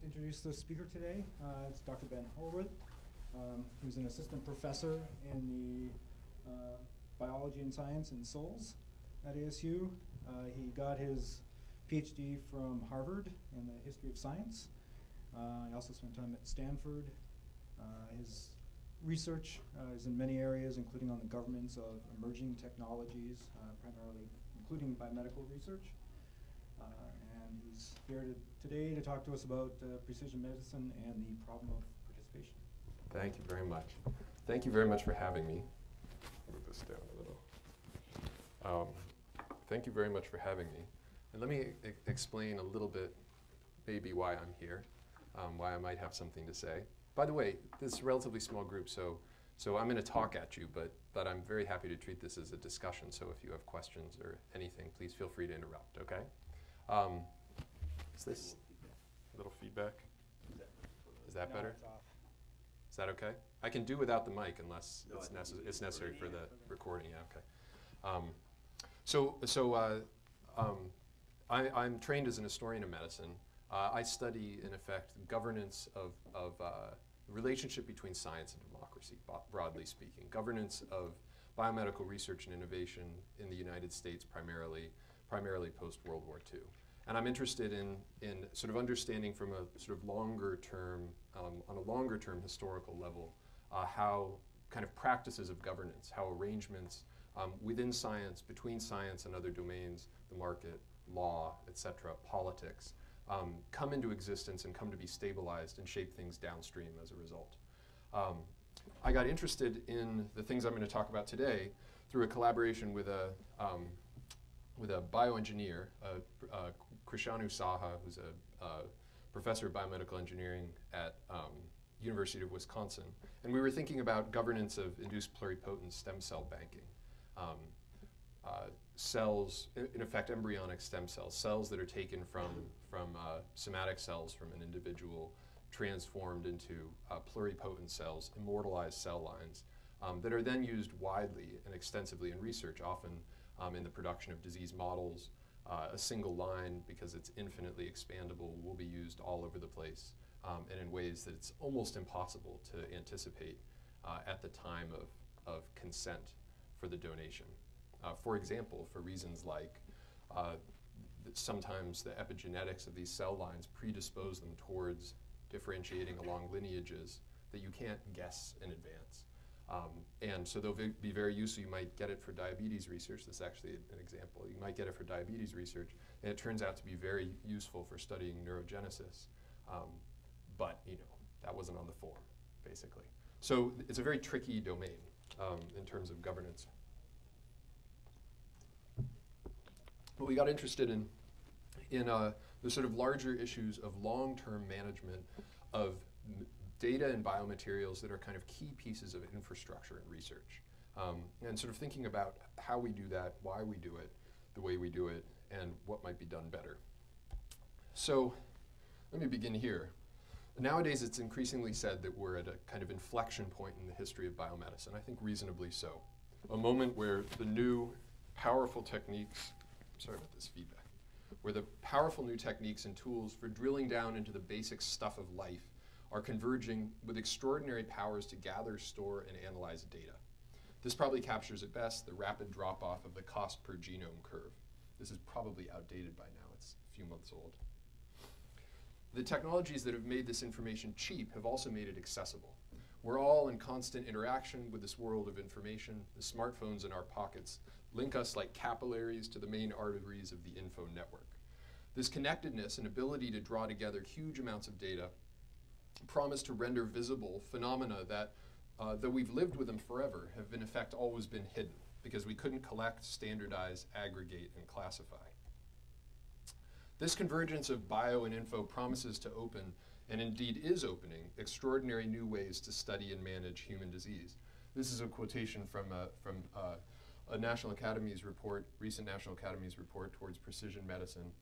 like to introduce the speaker today. It's Dr. Ben Hurlbut, who's an assistant professor in the biology and science and souls at ASU. He got his PhD from Harvard in the history of science. He also spent time at Stanford. His research is in many areas, including on the governance of emerging technologies, primarily including biomedical research. And he's here today to talk to us about precision medicine and the problem of participation. Thank you very much. Thank you very much for having me. Move this down a little. Thank you very much for having me. And let me explain a little bit maybe why I'm here, why I might have something to say. By the way, this is a relatively small group, so I'm going to talk at you, but I'm very happy to treat this as a discussion, so if you have questions or anything, please feel free to interrupt, okay? Is this a little feedback? Is that better? It's off. Is that okay? I can do without the mic unless it's necessary for the recording, yeah, okay. I'm trained as an historian of medicine. I study, in effect, governance of the relationship between science and democracy, broadly speaking. Governance of biomedical research and innovation in the United States primarily post-World War II. And I'm interested in sort of understanding from a sort of longer term, on a longer term historical level, how kind of practices of governance, how arrangements within science, between science and other domains, the market, law, etc., politics, come into existence and come to be stabilized and shape things downstream as a result. I got interested in the things I'm going to talk about today through a collaboration with a bioengineer, Krishanu Saha, who's a professor of biomedical engineering at University of Wisconsin. And we were thinking about governance of induced pluripotent stem cell banking. Cells, in effect, embryonic stem cells, cells that are taken from somatic cells from an individual, transformed into pluripotent cells, immortalized cell lines, that are then used widely and extensively in research, often in the production of disease models. A single line, because it's infinitely expandable, will be used all over the place and in ways that it's almost impossible to anticipate at the time of consent for the donation. For example, for reasons like that sometimes the epigenetics of these cell lines predispose them towards differentiating along lineages that you can't guess in advance. And so they'll be very useful. You might get it for diabetes research. This is actually an example. You might get it for diabetes research, and it turns out to be very useful for studying neurogenesis. But that wasn't on the form, basically. So it's a very tricky domain in terms of governance. But we got interested in the sort of larger issues of long-term management of data and biomaterials that are kind of key pieces of infrastructure in research. And sort of thinking about how we do that, why we do it, the way we do it, and what might be done better. So let me begin here. Nowadays, it's increasingly said that we're at a kind of inflection point in the history of biomedicine, I think reasonably so. A moment where the new powerful techniques, sorry about this feedback, where the powerful new techniques and tools for drilling down into the basic stuff of life are converging with extraordinary powers to gather, store, and analyze data. This probably captures at best the rapid drop-off of the cost per genome curve. This is probably outdated by now. It's a few months old. The technologies that have made this information cheap have also made it accessible. We're all in constant interaction with this world of information. The smartphones in our pockets link us like capillaries to the main arteries of the info network. This connectedness and ability to draw together huge amounts of data promise to render visible phenomena that, though we've lived with them forever, have in effect always been hidden because we couldn't collect, standardize, aggregate, and classify. This convergence of bio and info promises to open, and indeed is opening, extraordinary new ways to study and manage human disease. This is a quotation from a National Academies report, recent National Academies report towards precision medicine.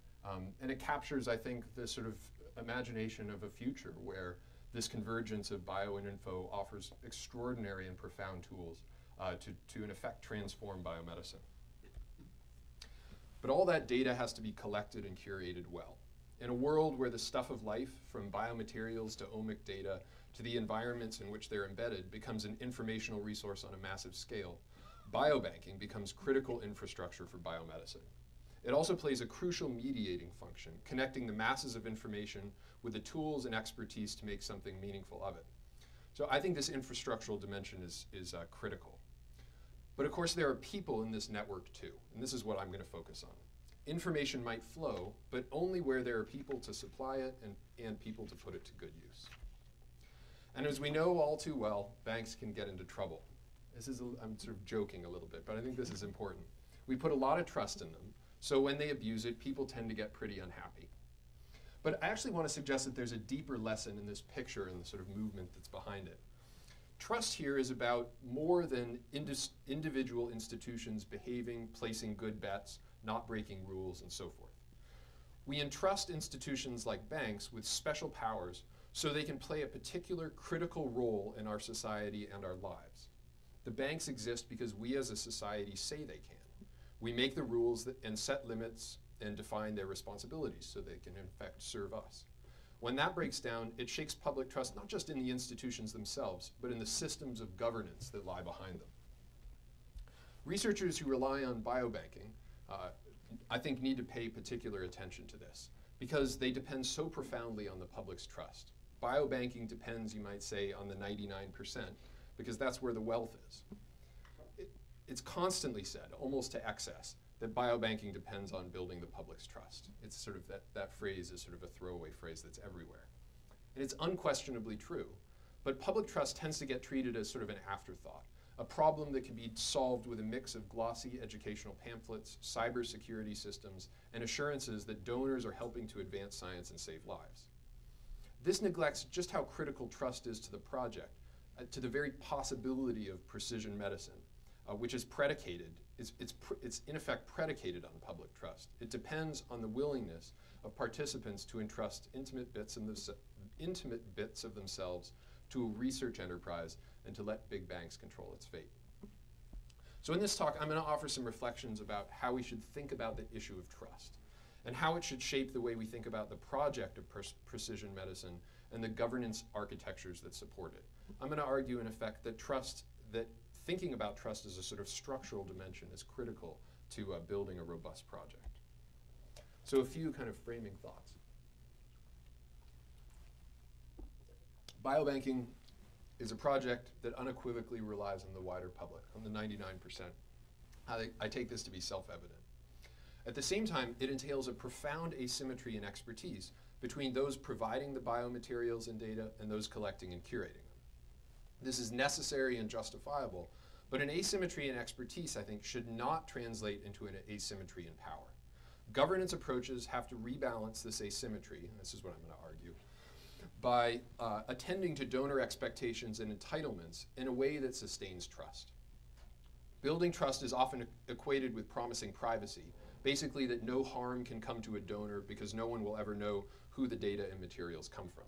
And it captures, I think, this sort of imagination of a future where this convergence of bio and info offers extraordinary and profound tools to in effect, transform biomedicine. But all that data has to be collected and curated well. In a world where the stuff of life, from biomaterials to omic data to the environments in which they're embedded, becomes an informational resource on a massive scale, biobanking becomes critical infrastructure for biomedicine. It also plays a crucial mediating function, connecting the masses of information with the tools and expertise to make something meaningful of it. So I think this infrastructural dimension is critical. But of course, there are people in this network too, and this is what I'm going to focus on. Information might flow, but only where there are people to supply it and people to put it to good use. And as we know all too well, banks can get into trouble. I'm sort of joking a little bit, but I think this is important. We put a lot of trust in them, so when they abuse it, people tend to get pretty unhappy. But I actually want to suggest that there's a deeper lesson in this picture and the sort of movement that's behind it. Trust here is about more than individual institutions behaving, placing good bets, not breaking rules, and so forth. We entrust institutions like banks with special powers so they can play a particular critical role in our society and our lives. The banks exist because we as a society say they can. We make the rules and set limits and define their responsibilities so they can in fact serve us. When that breaks down, it shakes public trust not just in the institutions themselves, but in the systems of governance that lie behind them. Researchers who rely on biobanking, I think, need to pay particular attention to this because they depend so profoundly on the public's trust. Biobanking depends, you might say, on the 99% because that's where the wealth is. It's constantly said, almost to excess, that biobanking depends on building the public's trust. It's sort of that phrase is sort of a throwaway phrase that's everywhere. And it's unquestionably true, but public trust tends to get treated as sort of an afterthought, a problem that can be solved with a mix of glossy educational pamphlets, cybersecurity systems, and assurances that donors are helping to advance science and save lives. This neglects just how critical trust is to the project, to the very possibility of precision medicine, which is predicated, it's in effect predicated on public trust. It depends on the willingness of participants to entrust intimate bits of themselves to a research enterprise and to let big banks control its fate. So in this talk, I'm going to offer some reflections about how we should think about the issue of trust and how it should shape the way we think about the project of precision medicine and the governance architectures that support it. I'm going to argue, in effect, that thinking about trust as a sort of structural dimension is critical to building a robust project. So a few kind of framing thoughts. Biobanking is a project that unequivocally relies on the wider public, on the 99%. I take this to be self-evident. At the same time, it entails a profound asymmetry in expertise between those providing the biomaterials and data and those collecting and curating them. This is necessary and justifiable, but an asymmetry in expertise, I think, should not translate into an asymmetry in power. Governance approaches have to rebalance this asymmetry, and this is what I'm going to argue, by attending to donor expectations and entitlements in a way that sustains trust. Building trust is often equated with promising privacy, basically that no harm can come to a donor because no one will ever know who the data and materials come from.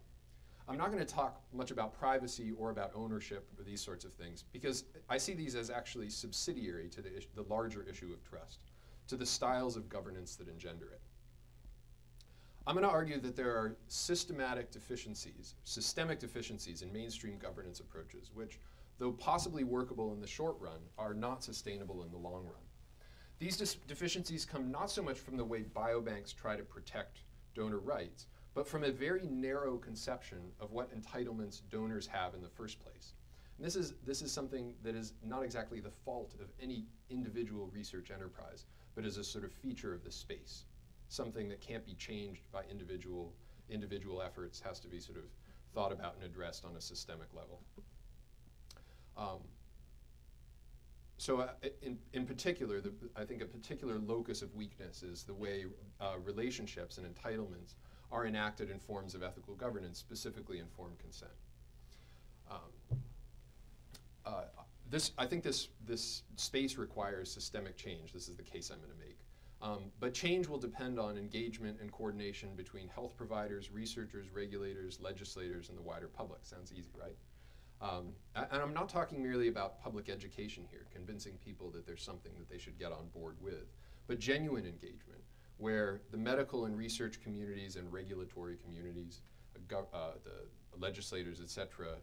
I'm not going to talk much about privacy or about ownership or these sorts of things because I see these as actually subsidiary to the larger issue of trust, to the styles of governance that engender it. I'm going to argue that there are systemic deficiencies in mainstream governance approaches, which, though possibly workable in the short run, are not sustainable in the long run. These deficiencies come not so much from the way biobanks try to protect donor rights, but from a very narrow conception of what entitlements donors have in the first place. And this is something that is not exactly the fault of any individual research enterprise, but is a sort of feature of the space. Something that can't be changed by individual efforts, has to be sort of thought about and addressed on a systemic level. In particular, I think a particular locus of weakness is the way relationships and entitlements are enacted in forms of ethical governance, specifically informed consent. I think this space requires systemic change. This is the case I'm going to make. But change will depend on engagement and coordination between health providers, researchers, regulators, legislators, and the wider public. Sounds easy, right? And I'm not talking merely about public education here, convincing people that there's something that they should get on board with, but genuine engagement, where the medical and research communities and regulatory communities, the legislators, et cetera,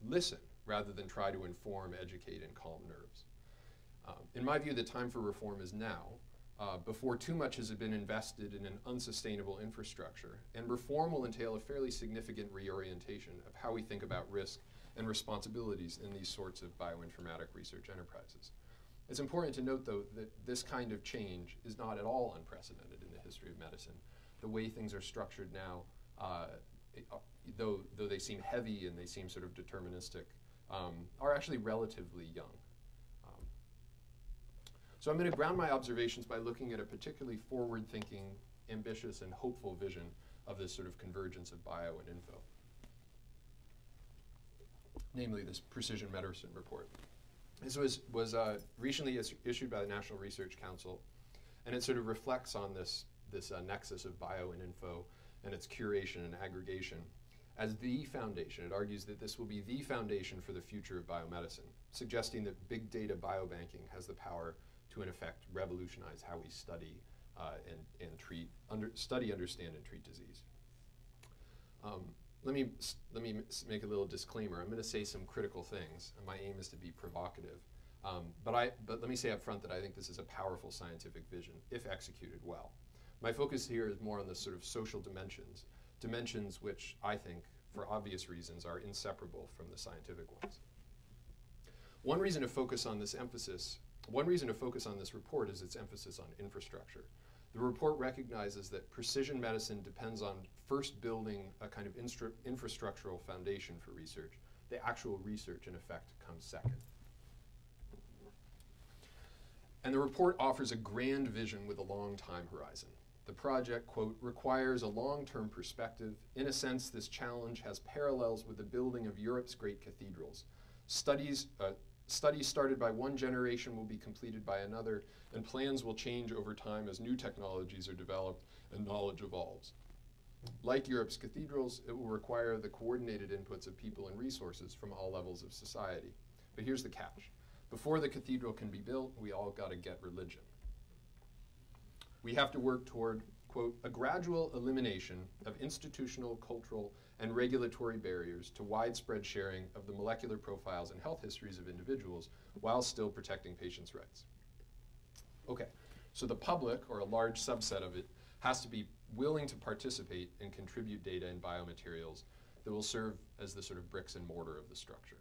listen rather than try to inform, educate, and calm nerves. In my view, the time for reform is now, before too much has been invested in an unsustainable infrastructure, and reform will entail a fairly significant reorientation of how we think about risk and responsibilities in these sorts of bioinformatic research enterprises. It's important to note, though, that this kind of change is not at all unprecedented in the history of medicine. The way things are structured now, though they seem heavy and they seem sort of deterministic, are actually relatively young. So I'm going to ground my observations by looking at a particularly forward-thinking, ambitious, and hopeful vision of this sort of convergence of bio and info, namely this precision medicine report. This was recently issued by the National Research Council, and it sort of reflects on this nexus of bio and info and its curation and aggregation as the foundation. It argues that this will be the foundation for the future of biomedicine, suggesting that big data biobanking has the power to, in effect, revolutionize how we study and treat, understand, and treat disease. Let me make a little disclaimer. I'm going to say some critical things, and my aim is to be provocative. But let me say up front that I think this is a powerful scientific vision, if executed well. My focus here is more on the sort of social dimensions which I think, for obvious reasons, are inseparable from the scientific ones. One reason to focus on this report is its emphasis on infrastructure. The report recognizes that precision medicine depends on first building a kind of infrastructural foundation for research. The actual research, in effect, comes second. And the report offers a grand vision with a long time horizon. The project, quote, requires a long-term perspective. In a sense, this challenge has parallels with the building of Europe's great cathedrals. Studies started by one generation will be completed by another, and plans will change over time as new technologies are developed and knowledge evolves. Like Europe's cathedrals, it will require the coordinated inputs of people and resources from all levels of society. But here's the catch. Before the cathedral can be built, we all got to get religion. We have to work toward, quote, a gradual elimination of institutional, cultural, and regulatory barriers to widespread sharing of the molecular profiles and health histories of individuals while still protecting patients' rights. Okay, so the public, or a large subset of it, has to be willing to participate and contribute data and biomaterials that will serve as the sort of bricks and mortar of the structure.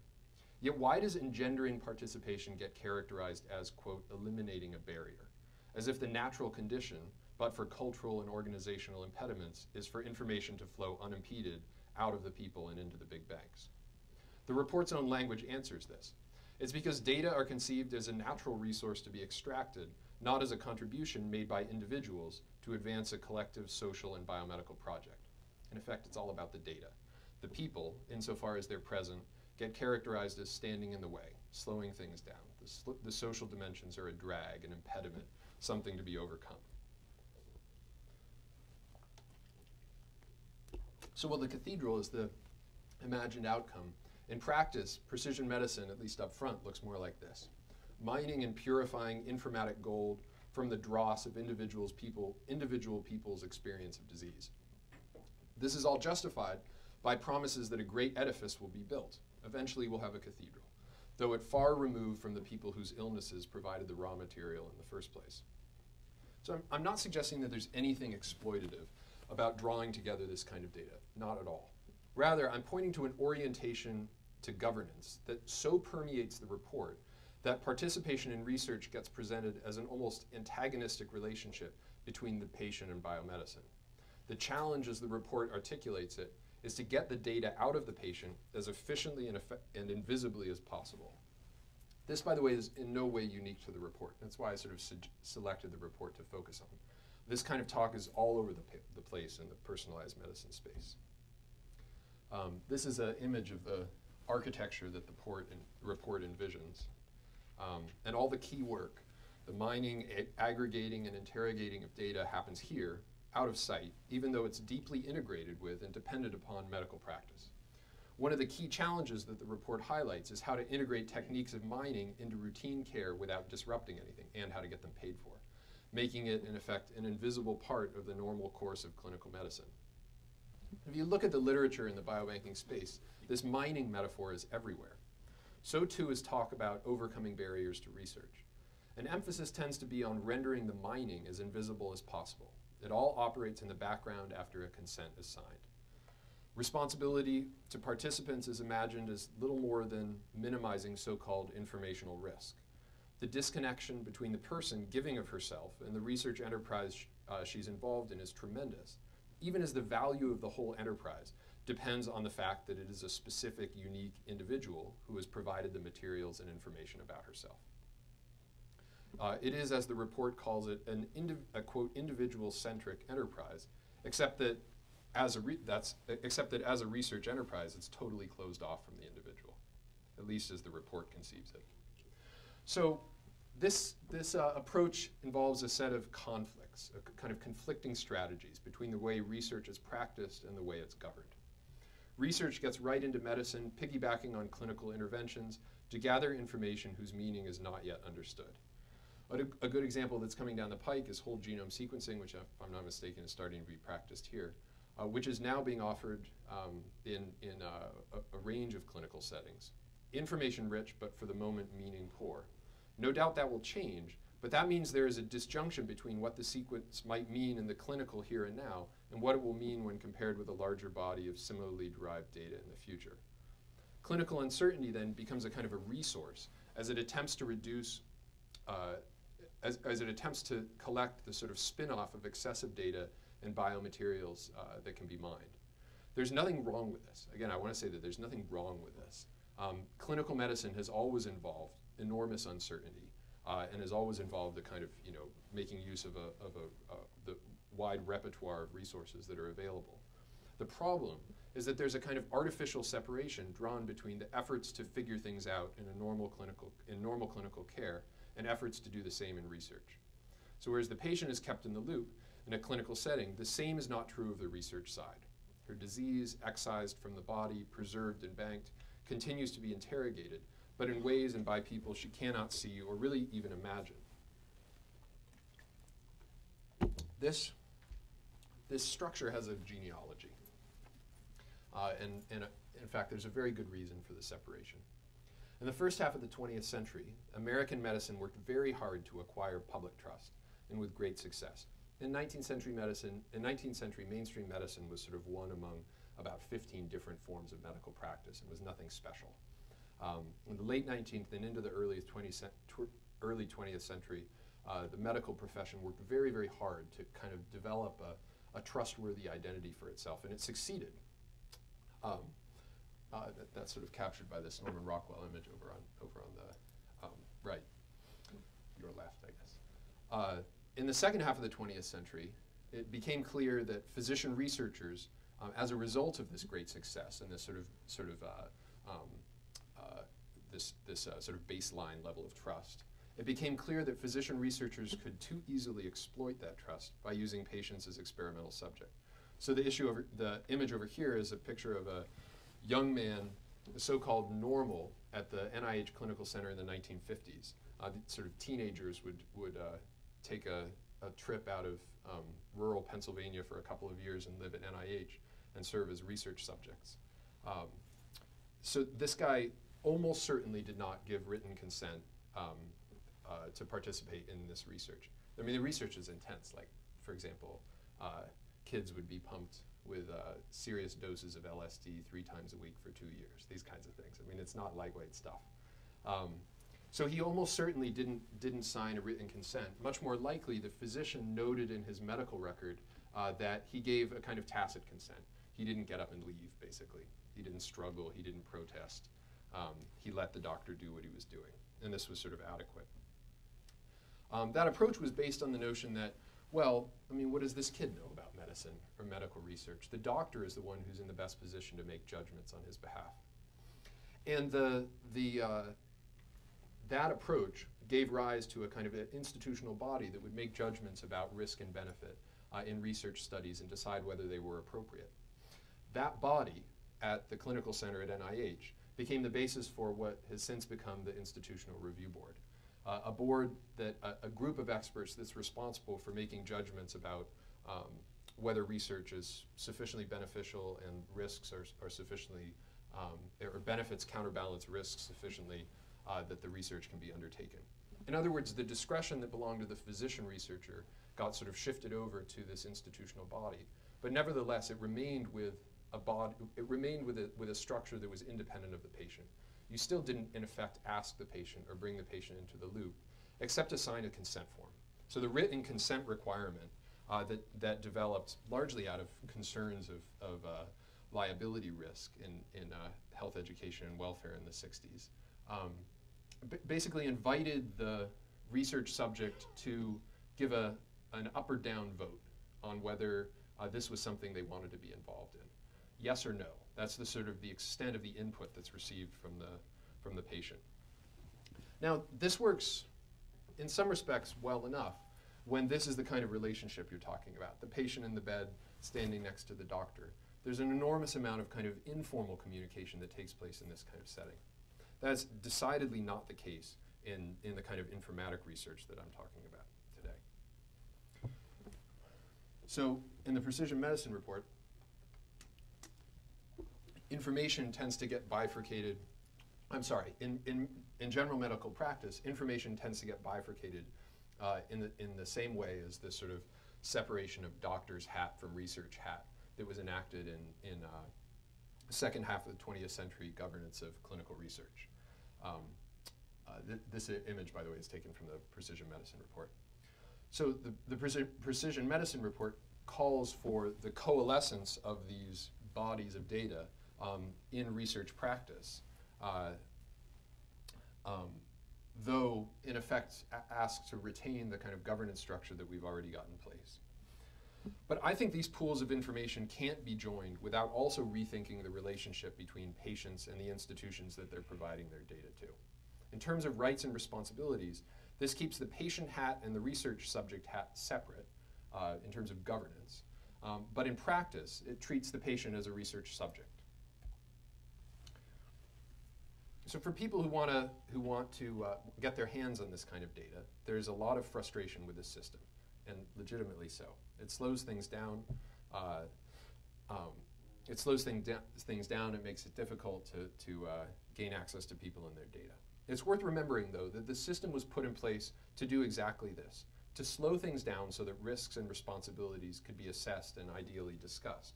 Yet why does engendering participation get characterized as, quote, eliminating a barrier? As if the natural condition, but for cultural and organizational impediments, is for information to flow unimpeded out of the people and into the big banks. The report's own language answers this. It's because data are conceived as a natural resource to be extracted, not as a contribution made by individuals to advance a collective social and biomedical project. In effect, it's all about the data. The people, insofar as they're present, get characterized as standing in the way, slowing things down. The social dimensions are a drag, an impediment, something to be overcome. So while the cathedral is the imagined outcome, in practice, precision medicine, at least up front, looks more like this. Mining and purifying informatic gold from the dross of individual people's experience of disease. This is all justified by promises that a great edifice will be built. Eventually we'll have a cathedral, though it far removed from the people whose illnesses provided the raw material in the first place. So I'm not suggesting that there's anything exploitative about drawing together this kind of data, not at all. Rather, I'm pointing to an orientation to governance that so permeates the report that participation in research gets presented as an almost antagonistic relationship between the patient and biomedicine. The challenge, as the report articulates it, is to get the data out of the patient as efficiently and invisibly as possible. This, by the way, is in no way unique to the report. That's why I sort of selected the report to focus on. This kind of talk is all over the place in the personalized medicine space. This is an image of the architecture that the report envisions. And all the key work, the mining, aggregating, and interrogating of data happens here, out of sight, even though it's deeply integrated with and dependent upon medical practice. One of the key challenges that the report highlights is how to integrate techniques of mining into routine care without disrupting anything, and how to get them paid for. making it, in effect, an invisible part of the normal course of clinical medicine. If you look at the literature in the biobanking space, this mining metaphor is everywhere. So too is talk about overcoming barriers to research. An emphasis tends to be on rendering the mining as invisible as possible. It all operates in the background after a consent is signed. Responsibility to participants is imagined as little more than minimizing so-called informational risk. The disconnection between the person giving of herself and the research enterprise she's involved in is tremendous, even as the value of the whole enterprise depends on the fact that it is a specific, unique individual who has provided the materials and information about herself. It is, as the report calls it, a quote, individual-centric enterprise, except that as a research enterprise, it's totally closed off from the individual, at least as the report conceives it. So this approach involves a set of conflicts, kind of conflicting strategies between the way research is practiced and the way it's governed. Research gets right into medicine, piggybacking on clinical interventions to gather information whose meaning is not yet understood. A good example that's coming down the pike is whole genome sequencing, which, if I'm not mistaken, is starting to be practiced here, which is now being offered in a range of clinical settings. Information rich, but for the moment meaning poor. No doubt that will change, but that means there is a disjunction between what the sequence might mean in the clinical here and now and what it will mean when compared with a larger body of similarly derived data in the future. Clinical uncertainty then becomes a kind of a resource as it attempts to reduce, as it attempts to collect the sort of spin-off of excessive data and biomaterials that can be mined. There's nothing wrong with this. Again, I want to say that there's nothing wrong with this. Clinical medicine has always involved enormous uncertainty and has always involved the kind of, making use of the wide repertoire of resources that are available. The problem is that there's a kind of artificial separation drawn between the efforts to figure things out in normal clinical care and efforts to do the same in research. So whereas the patient is kept in the loop in a clinical setting, the same is not true of the research side. Her disease, excised from the body, preserved and banked, continues to be interrogated, but in ways and by people she cannot see or really even imagine. This structure has a genealogy. And in fact, there's a very good reason for the separation. In the first half of the 20th century, American medicine worked very hard to acquire public trust, and with great success. In 19th century mainstream medicine was sort of one among about 15 different forms of medical practice and was nothing special. In the late 19th and into the early 20th century, the medical profession worked very, very hard to kind of develop a trustworthy identity for itself, and it succeeded. That's sort of captured by this Norman Rockwell image over on the right, your left, I guess. In the second half of the 20th century, it became clear that physician researchers, as a result of this great success and this sort of baseline level of trust, it became clear that physician researchers could too easily exploit that trust by using patients as experimental subject. So the image over here is a picture of a young man, so-called normal, at the NIH Clinical Center in the 1950s. Sort of teenagers would take a trip out of rural Pennsylvania for a couple of years and live at NIH and serve as research subjects. So this guy almost certainly did not give written consent to participate in this research. I mean, the research is intense. Like, for example, kids would be pumped with serious doses of LSD 3 times a week for 2 years, these kinds of things. I mean, it's not lightweight stuff. So he almost certainly didn't sign a written consent. Much more likely, the physician noted in his medical record that he gave a kind of tacit consent. He didn't get up and leave, basically. He didn't struggle, he didn't protest. He let the doctor do what he was doing, and this was sort of adequate. That approach was based on the notion that, well, I mean, what does this kid know about medicine or medical research? The doctor is the one who's in the best position to make judgments on his behalf. And that approach gave rise to a kind of an institutional body that would make judgments about risk and benefit in research studies and decide whether they were appropriate. That body at the clinical center at NIH became the basis for what has since become the Institutional Review Board. a board that a group of experts that's responsible for making judgments about whether research is sufficiently beneficial and risks are sufficiently, or benefits counterbalance risks sufficiently that the research can be undertaken. In other words, the discretion that belonged to the physician researcher got sort of shifted over to this institutional body, but nevertheless it remained with a body. It remained with a structure that was independent of the patient. You still didn't, in effect, ask the patient or bring the patient into the loop, except to sign a consent form. So the written consent requirement that developed largely out of concerns of liability risk in health education and welfare in the 60s, basically invited the research subject to give an up or down vote on whether this was something they wanted to be involved in. Yes or no. That's the sort of the extent of the input that's received from the patient. Now, this works in some respects well enough when this is the kind of relationship you're talking about, the patient in the bed standing next to the doctor. There's an enormous amount of kind of informal communication that takes place in this kind of setting. That's decidedly not the case in the kind of informatic research that I'm talking about today. So in the precision medicine report, information tends to get bifurcated. I'm sorry, in general medical practice, information tends to get bifurcated in the same way as this sort of separation of doctor's hat from research hat that was enacted in the second half of the 20th century governance of clinical research. This image, by the way, is taken from the precision medicine report. So the precision medicine report calls for the coalescence of these bodies of data in research practice, though in effect asks to retain the kind of governance structure that we've already got in place. But I think these pools of information can't be joined without also rethinking the relationship between patients and the institutions that they're providing their data to. In terms of rights and responsibilities, this keeps the patient hat and the research subject hat separate in terms of governance. But in practice, it treats the patient as a research subject. So for people who want to get their hands on this kind of data, there's a lot of frustration with this system, and legitimately so. It slows things down. It makes it difficult to gain access to people and their data. It's worth remembering, though, that the system was put in place to do exactly this, to slow things down so that risks and responsibilities could be assessed and ideally discussed.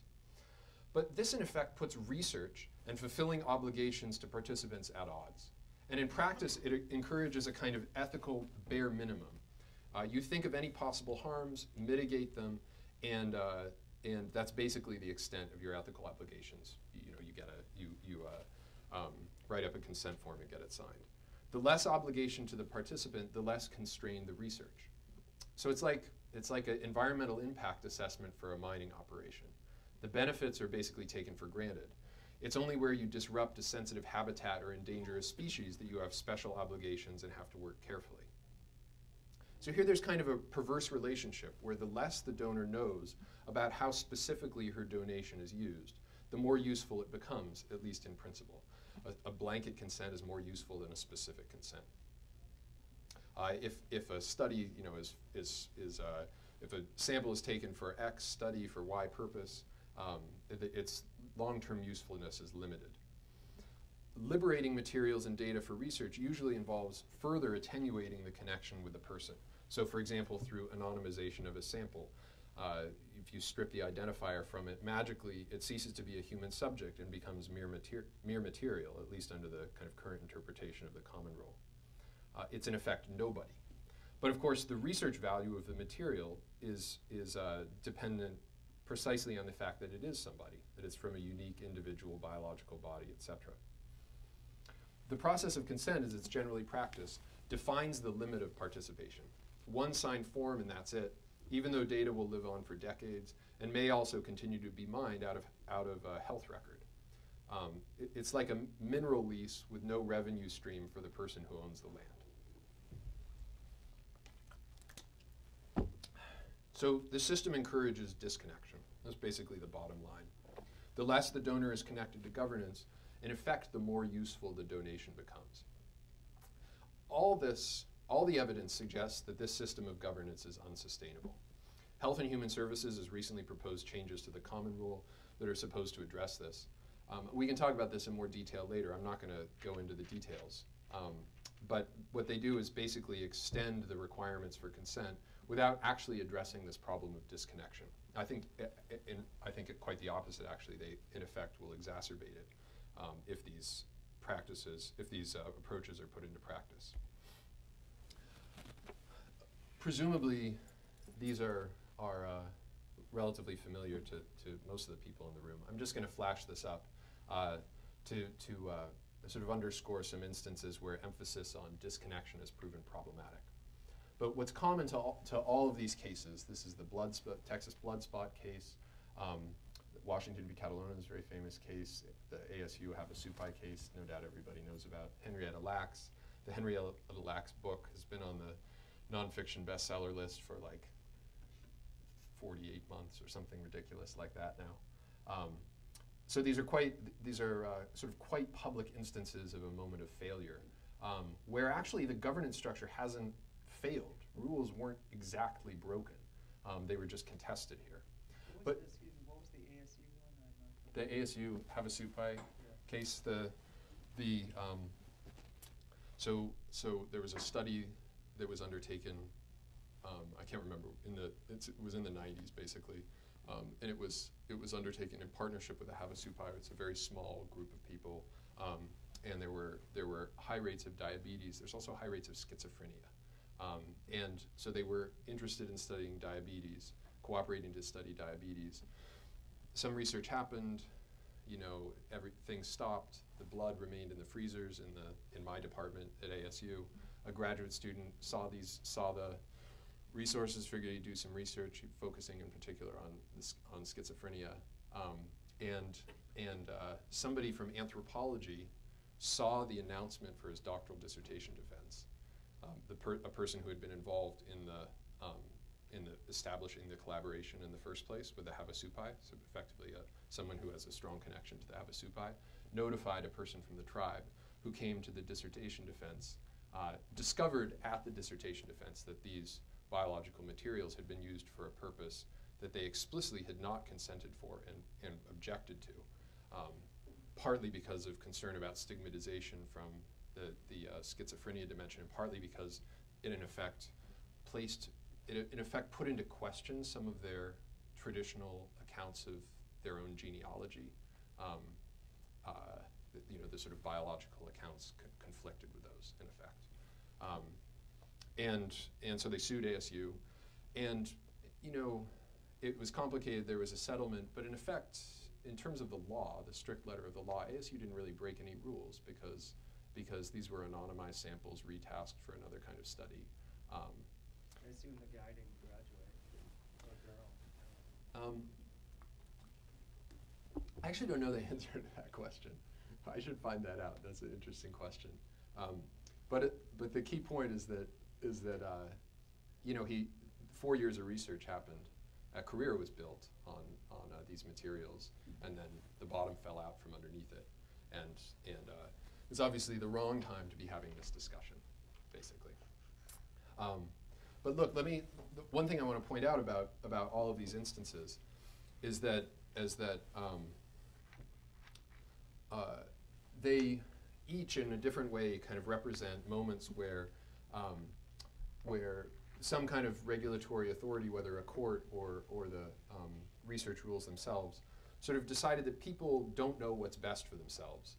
But this, in effect, puts research and fulfilling obligations to participants at odds. And in practice, it encourages a kind of ethical bare minimum. You think of any possible harms, mitigate them, and that's basically the extent of your ethical obligations. You write up a consent form and get it signed. The less obligation to the participant, the less constrained the research. So it's like an environmental impact assessment for a mining operation. The benefits are basically taken for granted. It's only where you disrupt a sensitive habitat or endanger a species that you have special obligations and have to work carefully. So here there's kind of a perverse relationship where the less the donor knows about how specifically her donation is used, the more useful it becomes, at least in principle. A blanket consent is more useful than a specific consent. If a study, if a sample is taken for X study for Y purpose, its long-term usefulness is limited. Liberating materials and data for research usually involves further attenuating the connection with the person. So for example, through anonymization of a sample, if you strip the identifier from it, magically it ceases to be a human subject and becomes mere material, at least under the kind of current interpretation of the common rule. It's in effect nobody. But of course, the research value of the material is dependent precisely on the fact that it is somebody, that it's from a unique individual biological body, etc. The process of consent, as it's generally practiced, defines the limit of participation. One signed form and that's it, even though data will live on for decades and may also continue to be mined out of a health record. It's like a mineral lease with no revenue stream for the person who owns the land. So the system encourages disconnection. That's basically the bottom line. The less the donor is connected to governance, in effect, the more useful the donation becomes. All this all the evidence suggests that this system of governance is unsustainable. Health and Human Services has recently proposed changes to the common rule that are supposed to address this. We can talk about this in more detail later. I'm not going to go into the details. But what they do is basically extend the requirements for consent without actually addressing this problem of disconnection. I think quite the opposite, actually. They, in effect, will exacerbate it if these approaches are put into practice. Presumably, these are relatively familiar to most of the people in the room. I'm just going to flash this up to sort of underscore some instances where emphasis on disconnection has proven problematic. But what's common to all of these cases, this is the Texas blood spot case, Washington v. Catalona is a very famous case, the ASU Havasupai case, no doubt everybody knows about, Henrietta Lacks. The Henrietta Lacks book has been on the nonfiction bestseller list for like 48 months or something ridiculous like that now. So these are sort of quite public instances of a moment of failure, where actually the governance structure hasn't failed. Rules weren't exactly broken. They were just contested here. What was the ASU one? The ASU Havasupai case. So there was a study that was undertaken. I can't remember. It was in the 90s basically. And it was undertaken in partnership with the Havasupai. It's a very small group of people, and there were high rates of diabetes. There's also high rates of schizophrenia, and so they were interested in studying diabetes, cooperating to study diabetes. Some research happened, everything stopped. The blood remained in the freezers in my department at ASU. A graduate student saw the resources, figured he'd do some research, focusing in particular on schizophrenia, and somebody from anthropology saw the announcement for his doctoral dissertation defense. A person who had been involved in the establishing the collaboration in the first place with the Havasupai, so effectively someone who has a strong connection to the Havasupai, notified a person from the tribe who came to the dissertation defense, discovered at the dissertation defense that these biological materials had been used for a purpose that they explicitly had not consented for and objected to, partly because of concern about stigmatization from the schizophrenia dimension, and partly because it in effect put into question some of their traditional accounts of their own genealogy. The sort of biological accounts conflicted with those in effect. And so they sued ASU, and it was complicated. There was a settlement, but in effect, in terms of the law, the strict letter of the law, ASU didn't really break any rules because these were anonymized samples retasked for another kind of study. I assume the guy didn't graduate, or girl. I actually don't know the answer to that question. I should find that out. That's an interesting question. But the key point is that 4 years of research happened. A career was built on these materials, and then the bottom fell out from underneath it, and it's obviously the wrong time to be having this discussion, basically. But look, one thing I want to point out about all of these instances is that they each in a different way kind of represent moments where some kind of regulatory authority, whether a court or the research rules themselves, sort of decided that people don't know what's best for themselves,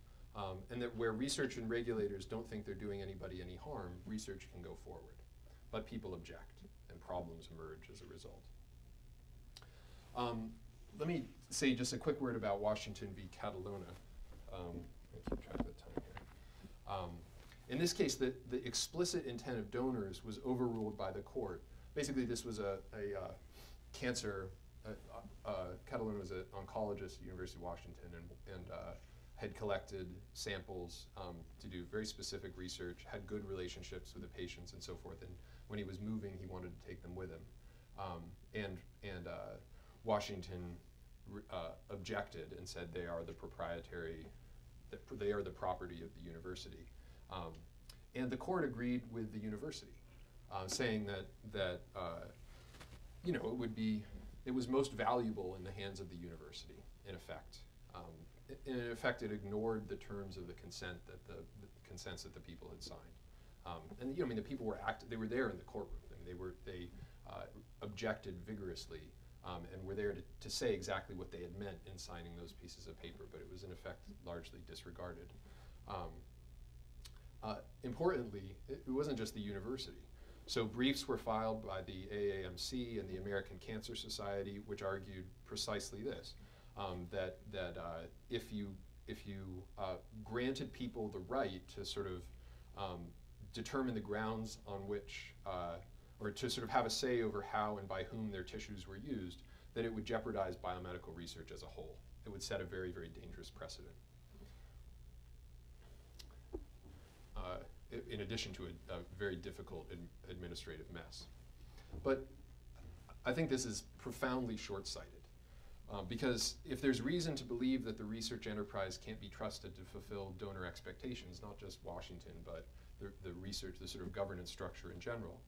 and that where research and regulators don't think they're doing anybody any harm, research can go forward. But people object, and problems emerge as a result. Let me say just a quick word about Washington v. Catalona. I keep track of the time here. In this case, the explicit intent of donors was overruled by the court. Basically, this was a cancer. Catalona was an oncologist at the University of Washington and had collected samples to do very specific research, had good relationships with the patients and so forth. And when he was moving, he wanted to take them with him. Washington objected and said they are the they are the property of the university. And the court agreed with the university. saying that you know, it was most valuable in the hands of the university, in effect. In effect, it ignored the terms of the consent that the consents that the people had signed. And you know, I mean, the people were they were there in the courtroom. I mean, they objected vigorously and were there to say exactly what they had meant in signing those pieces of paper, but it was in effect largely disregarded. Importantly, it wasn't just the university. So briefs were filed by the AAMC and the American Cancer Society, which argued precisely this, that if you granted people the right to sort of determine the grounds on which, or to sort of have a say over how and by whom their tissues were used, that it would jeopardize biomedical research as a whole. It would set a very, very dangerous precedent. In addition to a very difficult administrative mess. But I think this is profoundly short-sighted. Because if there's reason to believe that the research enterprise can't be trusted to fulfill donor expectations, not just Washington, but the research, the sort of governance structure in general,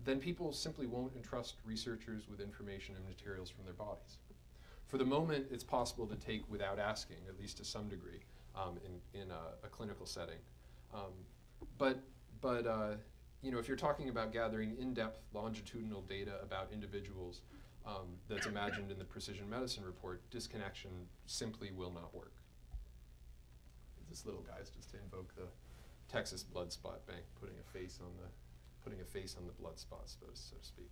then people simply won't entrust researchers with information and materials from their bodies. For the moment, it's possible to take without asking, at least to some degree, in a clinical setting. But you know, if you're talking about gathering in-depth longitudinal data about individuals that's imagined in the precision medicine report, disconnection simply will not work. This little guy's just to invoke the Texas Blood Spot Bank, putting a face on the blood spots, so to speak.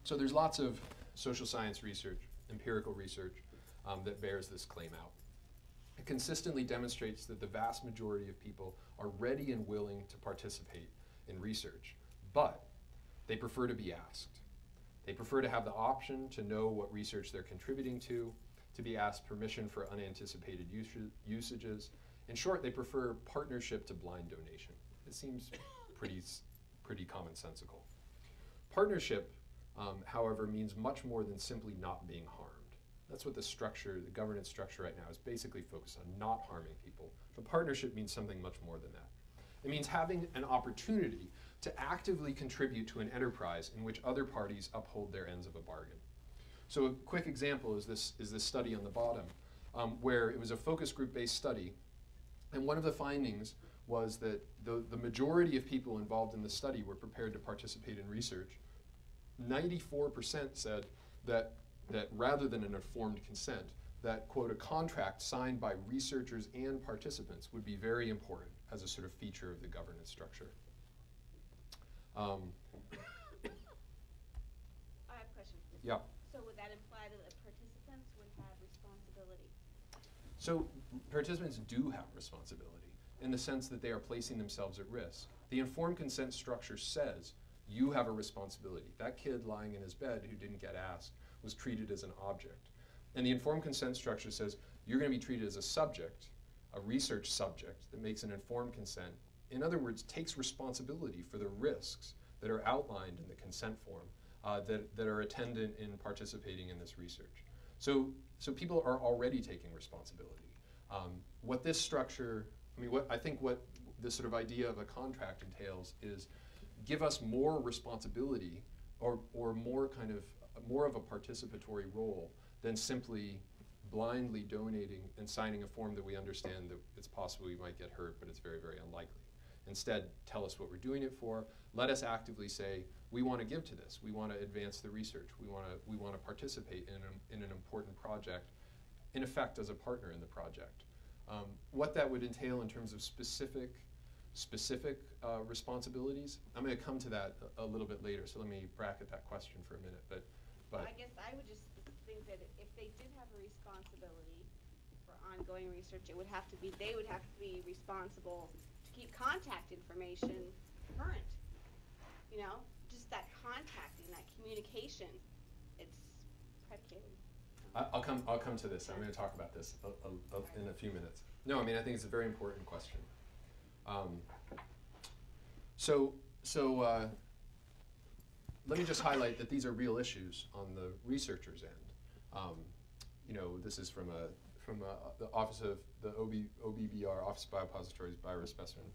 So there's lots of social science research, empirical research, that bears this claim out. It consistently demonstrates that the vast majority of people are ready and willing to participate in research, but they prefer to be asked. They prefer to have the option to know what research they're contributing to be asked permission for unanticipated usages. In short, they prefer partnership to blind donation. It seems pretty commonsensical. Partnership, however, means much more than simply not being harmed. That's what the structure, the governance structure right now is basically focused on, not harming people. But partnership means something much more than that. It means having an opportunity to actively contribute to an enterprise in which other parties uphold their ends of a bargain. So a quick example is this study on the bottom, where it was a focus group-based study. And one of the findings was that the majority of people involved in the study were prepared to participate in research. 94% said that rather than an informed consent, that, quote, a contract signed by researchers and participants would be very important as a sort of feature of the governance structure. I have a question. Yeah. So would that imply that the participants would have responsibility? So participants do have responsibility in the sense that they are placing themselves at risk. The informed consent structure says you have a responsibility. That kid lying in his bed who didn't get asked was treated as an object. And the informed consent structure says you're going to be treated as a subject, a research subject that makes an informed consent. In other words, takes responsibility for the risks that are outlined in the consent form that are attendant in participating in this research. So people are already taking responsibility. What this structure, I think what this sort of idea of a contract entails is give us more responsibility or more of a participatory role than simply blindly donating and signing a form that we understand that it's possible we might get hurt, but it's very, very unlikely. Instead, tell us what we're doing it for. Let us actively say, we want to give to this. We want to advance the research. We want to participate in an important project, in effect, as a partner in the project. What that would entail in terms of specific responsibilities, I'm going to come to that a little bit later, so let me bracket that question for a minute. But I guess I would just think that if they did have a responsibility for ongoing research, they would have to be responsible to keep contact information current. You know, just that contacting, that communication, it's predicated. I'll come to this. I'm going to talk about this in a few minutes. No, I think it's a very important question. Let me just highlight that these are real issues on the researcher's end. This is from the Office of the OBBR, Office of Biopositories Biospecimen.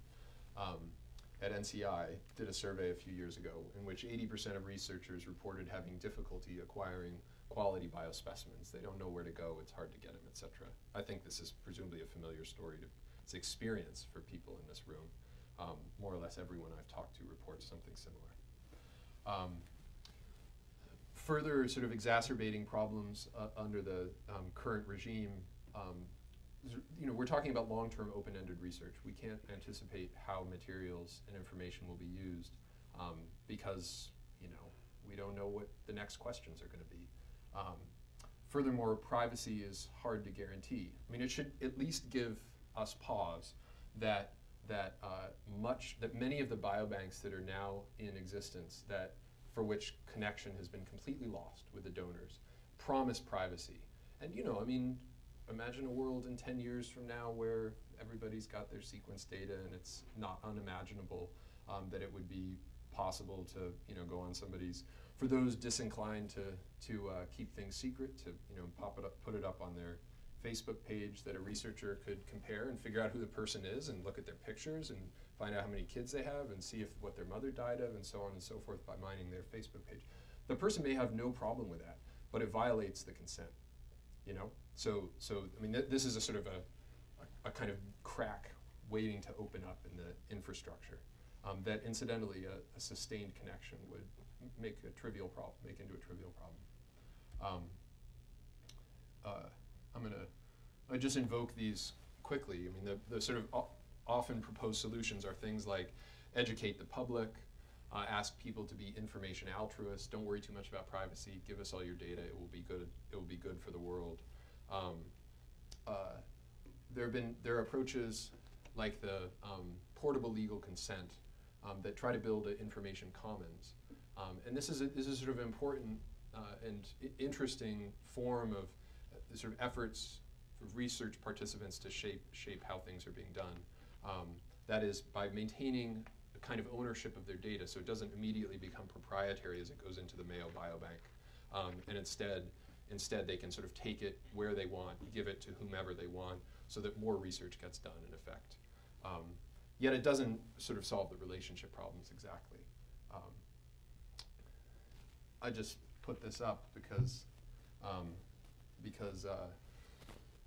at NCI did a survey a few years ago in which 80% of researchers reported having difficulty acquiring quality biospecimens. They don't know where to go, it's hard to get them, etc. I think this is presumably a familiar story. It's experience for people in this room. More or less everyone I've talked to reports something similar. Further sort of exacerbating problems under the current regime, we're talking about long-term open-ended research. We can't anticipate how materials and information will be used because we don't know what the next questions are going to be. Furthermore, privacy is hard to guarantee. I mean, it should at least give us pause that many of the biobanks that are now in existence, for which connection has been completely lost with the donors, promise privacy. And I mean, imagine a world in 10 years from now where everybody's got their sequence data, and it's not unimaginable that it would be possible to go on somebody's, for those disinclined to keep things secret, to put it up on their Facebook page that a researcher could compare and figure out who the person is and look at their pictures and find out how many kids they have and see what their mother died of and so on and so forth by mining their Facebook page. The person may have no problem with that, but it violates the consent, So I mean, this is a sort of a kind of crack waiting to open up in the infrastructure that incidentally a sustained connection would make into a trivial problem. I just invoke these quickly. I mean, the sort of often proposed solutions are things like educate the public, ask people to be information altruists, don't worry too much about privacy, give us all your data, it will be good. It will be good for the world. There are approaches like the portable legal consent that try to build an information commons, and this is sort of an important and interesting form of sort of efforts for research participants to shape how things are being done. That is, by maintaining a kind of ownership of their data, so it doesn't immediately become proprietary as it goes into the Mayo Biobank, and instead they can sort of take it where they want, give it to whomever they want, so that more research gets done in effect. Yet it doesn't sort of solve the relationship problems exactly. I just put this up because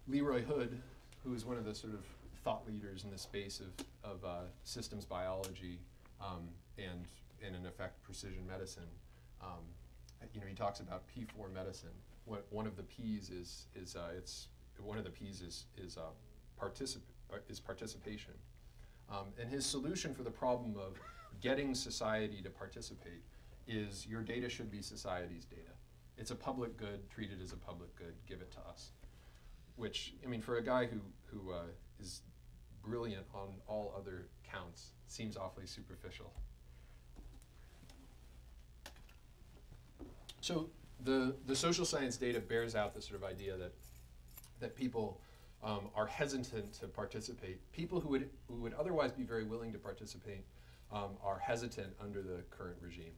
Leroy Hood, who is one of the sort of thought leaders in the space of systems biology and in effect precision medicine, he talks about P4 medicine. One of the P's is participation, and his solution for the problem of getting society to participate is your data should be society's data. It's a public good, treat it as a public good, give it to us. Which, I mean, for a guy who is brilliant on all other counts, seems awfully superficial. So the social science data bears out the sort of idea that people are hesitant to participate. People who would otherwise be very willing to participate are hesitant under the current regime.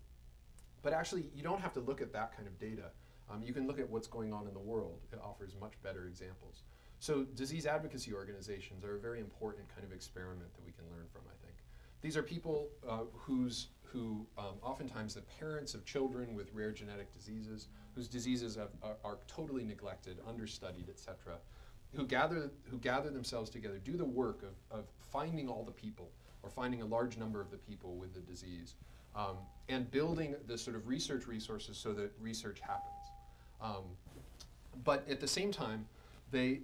But actually, you don't have to look at that kind of data. You can look at what's going on in the world. It offers much better examples. So disease advocacy organizations are a very important kind of experiment that we can learn from, I think. These are people who oftentimes the parents of children with rare genetic diseases, whose diseases are totally neglected, understudied, etc., who gather themselves together, do the work of finding all the people, or finding a large number of the people with the disease, and building the sort of research resources so that research happens. But at the same time, they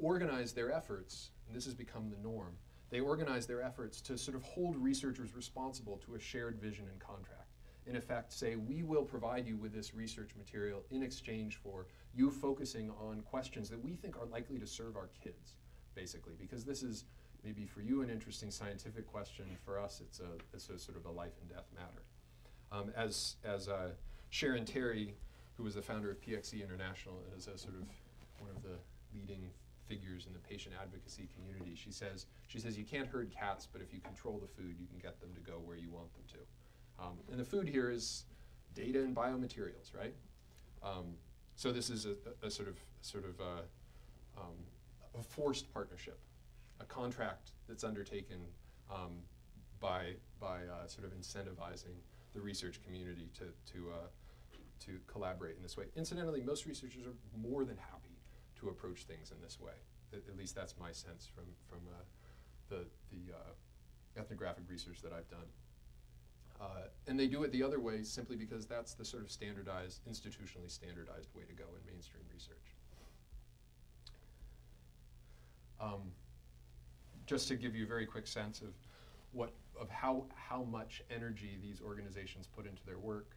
organize their efforts, and this has become the norm, they organize their efforts to sort of hold researchers responsible to a shared vision and contract. In effect, say, we will provide you with this research material in exchange for you focusing on questions that we think are likely to serve our kids, basically, because this is maybe for you an interesting scientific question. For us, it's a sort of a life and death matter. As Sharon Terry, who was the founder of PXE International and is a sort of one of the leading figures in the patient advocacy community, she says you can't herd cats, but if you control the food, you can get them to go where you want them to. And the food here is data and biomaterials, right? So this is a sort of a forced partnership, a contract that's undertaken by sort of incentivizing the research community to collaborate in this way. Incidentally, most researchers are more than happy to approach things in this way. At least that's my sense from the ethnographic research that I've done. And they do it the other way simply because that's the sort of standardized, institutionally standardized way to go in mainstream research. Just to give you a very quick sense of how much energy these organizations put into their work.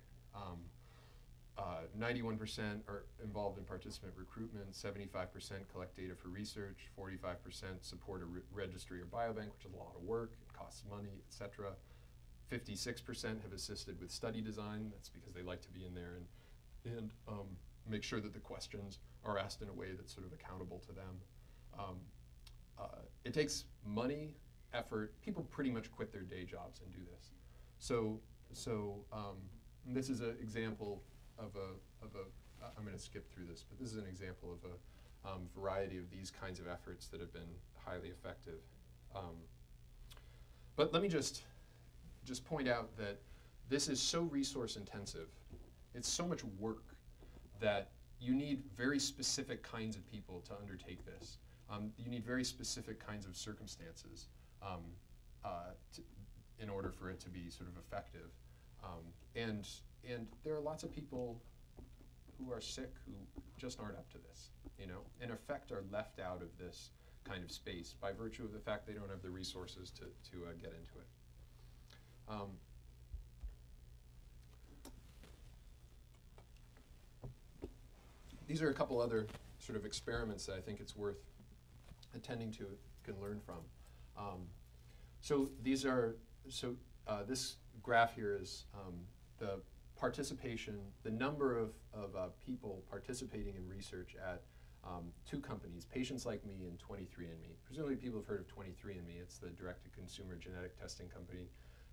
91% are involved in participant recruitment, 75% collect data for research, 45% support a registry or biobank, which is a lot of work, it costs money, et cetera. 56% have assisted with study design. That's because they like to be in there and make sure that the questions are asked in a way that's sort of accountable to them. It takes money, effort. People pretty much quit their day jobs and do this. So this is an example of I'm going to skip through this, but this is an example of a variety of these kinds of efforts that have been highly effective. But let me just point out that this is so resource intensive. It's so much work that you need very specific kinds of people to undertake this. You need very specific kinds of circumstances in order for it to be sort of effective. And there are lots of people who are sick who just aren't up to this, you know, in effect are left out of this kind of space by virtue of the fact they don't have the resources to get into it. These are a couple other sort of experiments that I think it's worth attending to, can learn from. This graph here is the participation, the number of people participating in research at two companies, Patients Like Me and 23andMe. Presumably people have heard of 23andMe. It's the direct-to-consumer genetic testing company.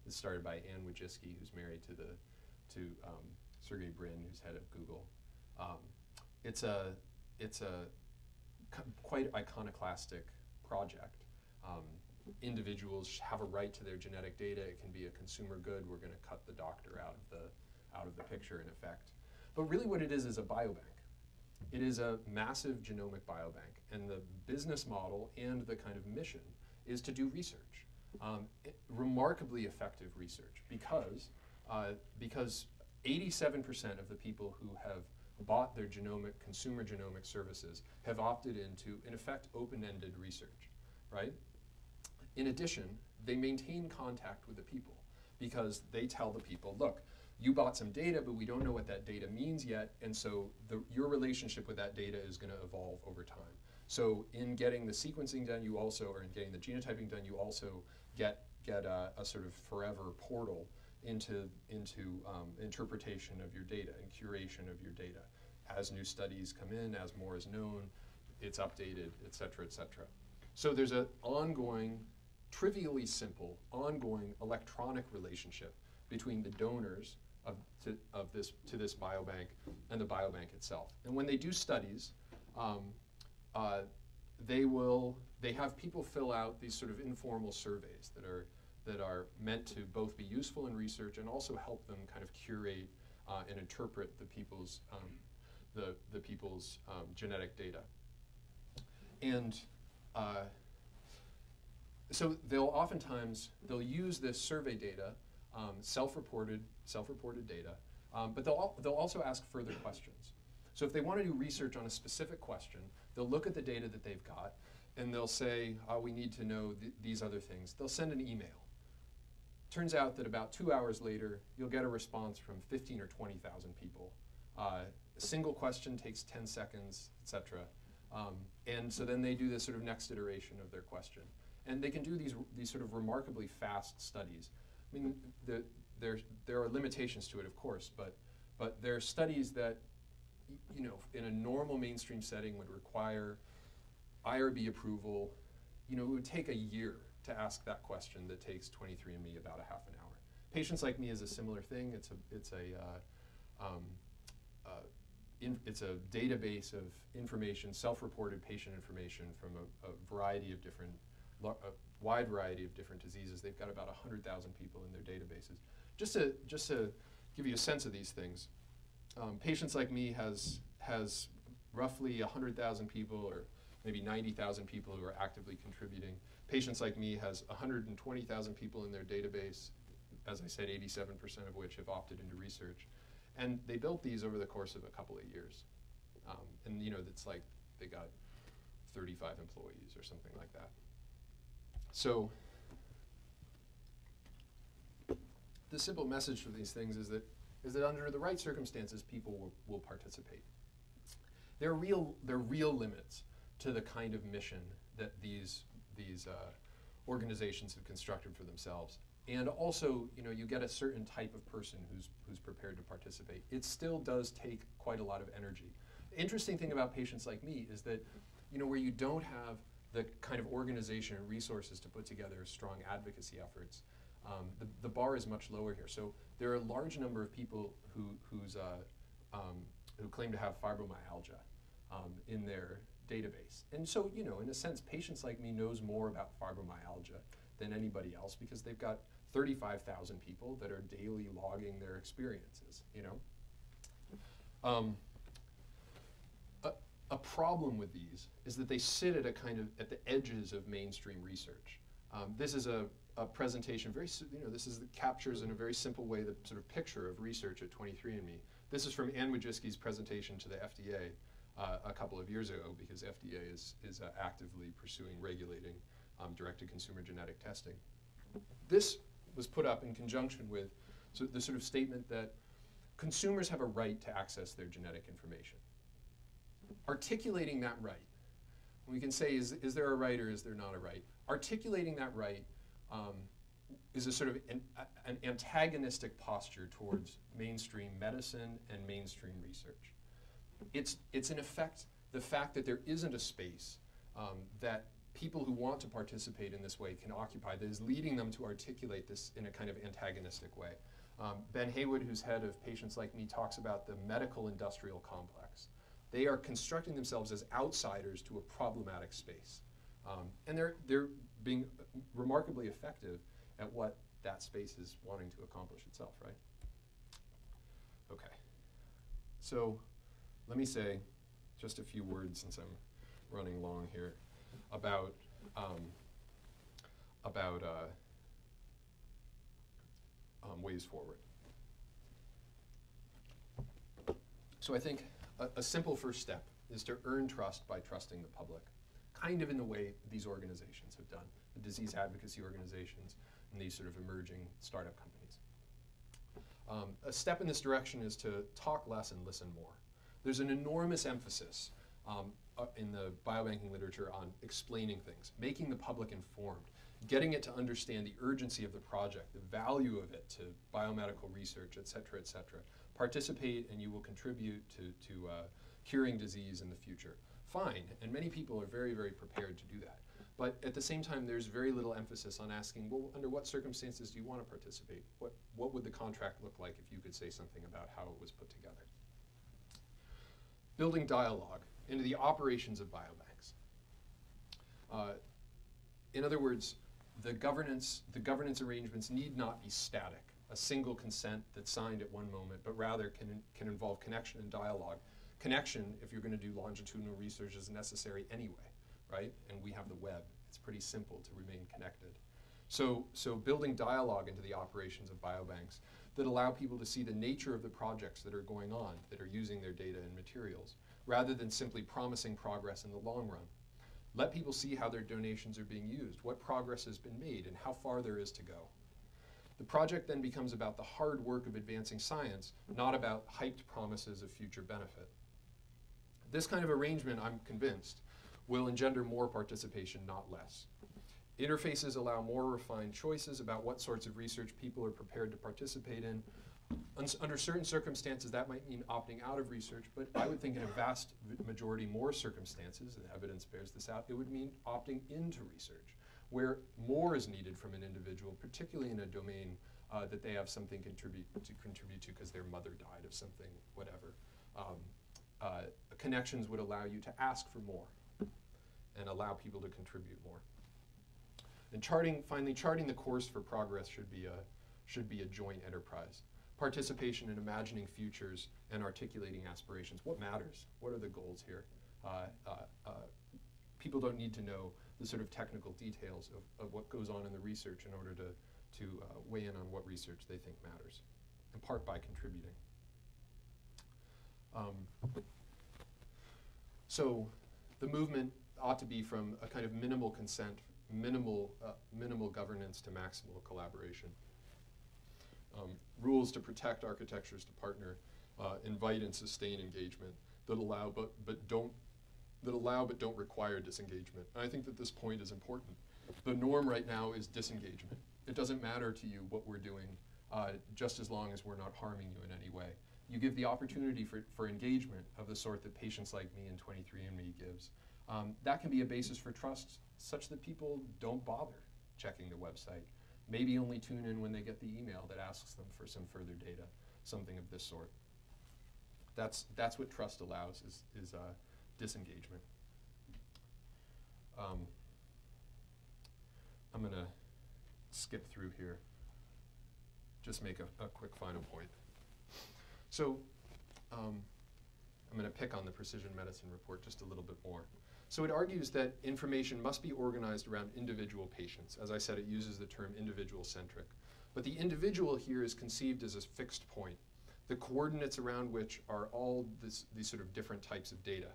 It's started by Ann Wojcicki, who's married to Sergey Brin, who's head of Google. It's a quite iconoclastic project. Individuals have a right to their genetic data. It can be a consumer good. We're going to cut the doctor out of the picture, in effect. But really what it is a biobank. It is a massive genomic biobank, and the business model and the kind of mission is to do research. Remarkably effective research, because 87% of the people who have bought their consumer genomic services have opted into, in effect, open-ended research, right? In addition, they maintain contact with the people because they tell the people, look, you bought some data, but we don't know what that data means yet, and so your relationship with that data is going to evolve over time. So in getting the sequencing done, you also, or in getting the genotyping done, you also get a sort of forever portal into interpretation of your data and curation of your data. As new studies come in, as more is known, it's updated, et cetera, et cetera. So there's an ongoing, trivially simple, ongoing electronic relationship between the donors to this biobank and the biobank itself. And when they do studies, they have people fill out these sort of informal surveys that are meant to both be useful in research and also help them kind of curate and interpret the people's genetic data. And so they'll use this survey data, self-reported data, but they'll also ask further questions. So if they want to do research on a specific question, they'll look at the data that they've got, and they'll say, we need to know these other things. They'll send an email. Turns out that about 2 hours later, you'll get a response from 15 or 20,000 people. A single question takes 10 seconds, et cetera. And so then they do this sort of next iteration of their question. And they can do these sort of remarkably fast studies. I mean, there are limitations to it, of course, but there are studies that, you know, in a normal mainstream setting would require IRB approval. You know, it would take a year to ask that question that takes 23andMe about a half an hour. Patients Like Me is a similar thing. It's a it's a database of information, self-reported patient information from a variety of different, a wide variety of different diseases. They've got about 100,000 people in their databases. Just to give you a sense of these things, Patients Like Me has roughly 100,000 people, or maybe 90,000 people who are actively contributing. Patients Like Me has 120,000 people in their database, as I said, 87% of which have opted into research. And they built these over the course of a couple of years. And you know, it's like they got 35 employees or something like that. So the simple message for these things is that under the right circumstances, people will participate. There are real limits to the kind of mission that these organizations have constructed for themselves. And also, you know, you get a certain type of person who's prepared to participate. It still does take quite a lot of energy. The interesting thing about Patients Like Me is that, you know, where you don't have the kind of organization and resources to put together strong advocacy efforts, the bar is much lower here. So there are a large number of people who claim to have fibromyalgia in their database. And so, you know, in a sense, Patients Like Me knows more about fibromyalgia than anybody else because they've got 35,000 people that are daily logging their experiences, you know? A problem with these is that they sit at at the edges of mainstream research. This is a presentation, this captures in a very simple way the sort of picture of research at 23andMe. This is from Ann Wojcicki's presentation to the FDA a couple of years ago, because FDA is actively pursuing regulating direct-to-consumer genetic testing. This was put up in conjunction with the sort of statement that consumers have a right to access their genetic information. Articulating that right, we can say, is there a right or is there not a right? Articulating that right is a sort of an antagonistic posture towards mainstream medicine and mainstream research. It's in effect the fact that there isn't a space that people who want to participate in this way can occupy that is leading them to articulate this in a kind of antagonistic way. Ben Haywood, who's head of Patients Like Me, talks about the medical industrial complex. They are constructing themselves as outsiders to a problematic space. And they're being remarkably effective at what that space is wanting to accomplish itself, right? Okay. So let me say just a few words, since I'm running long here, about ways forward. So I think a simple first step is to earn trust by trusting the public, kind of in the way these organizations have done, the disease advocacy organizations and these sort of emerging startup companies. A step in this direction is to talk less and listen more. There's an enormous emphasis in the biobanking literature on explaining things, making the public informed, getting it to understand the urgency of the project, the value of it to biomedical research, et cetera, et cetera. Participate and you will contribute to curing disease in the future. Fine, and many people are very, very prepared to do that. But at the same time, there's very little emphasis on asking, well, under what circumstances do you want to participate? What would the contract look like if you could say something about how it was put together? Building dialogue into the operations of biobanks. In other words, the governance arrangements need not be static, a single consent that's signed at one moment, but rather can involve connection and dialogue. Connection, if you're going to do longitudinal research, is necessary anyway, right? And we have the web. It's pretty simple to remain connected. So building dialogue into the operations of biobanks that allow people to see the nature of the projects that are going on, that are using their data and materials, rather than simply promising progress in the long run. Let people see how their donations are being used, what progress has been made, and how far there is to go. The project then becomes about the hard work of advancing science, not about hyped promises of future benefit. This kind of arrangement, I'm convinced, will engender more participation, not less. Interfaces allow more refined choices about what sorts of research people are prepared to participate in. Under certain circumstances, that might mean opting out of research, but I would think in a vast majority more circumstances, and evidence bears this out, it would mean opting into research, where more is needed from an individual, particularly in a domain that they have something to contribute to because their mother died of something, whatever. connections would allow you to ask for more and allow people to contribute more. And finally, charting the course for progress should be a joint enterprise. Participation in imagining futures and articulating aspirations. What matters? What are the goals here? People don't need to know the sort of technical details of what goes on in the research in order to weigh in on what research they think matters, in part by contributing. So the movement ought to be from a kind of minimal consent, minimal governance to maximal collaboration. Rules to protect architectures to partner, invite and sustain engagement that allow but don't require disengagement. And I think that this point is important. The norm right now is disengagement. It doesn't matter to you what we're doing, just as long as we're not harming you in any way. You give the opportunity for engagement of the sort that patients like me and 23andMe gives. That can be a basis for trust such that people don't bother checking the website. Maybe only tune in when they get the email that asks them for some further data, something of this sort. That's what trust allows, is disengagement. I'm going to skip through here, just make a quick final point. So I'm going to pick on the precision medicine report just a little bit more. So it argues that information must be organized around individual patients. As I said, it uses the term individual-centric. But the individual here is conceived as a fixed point, the coordinates around which are all these sort of different types of data.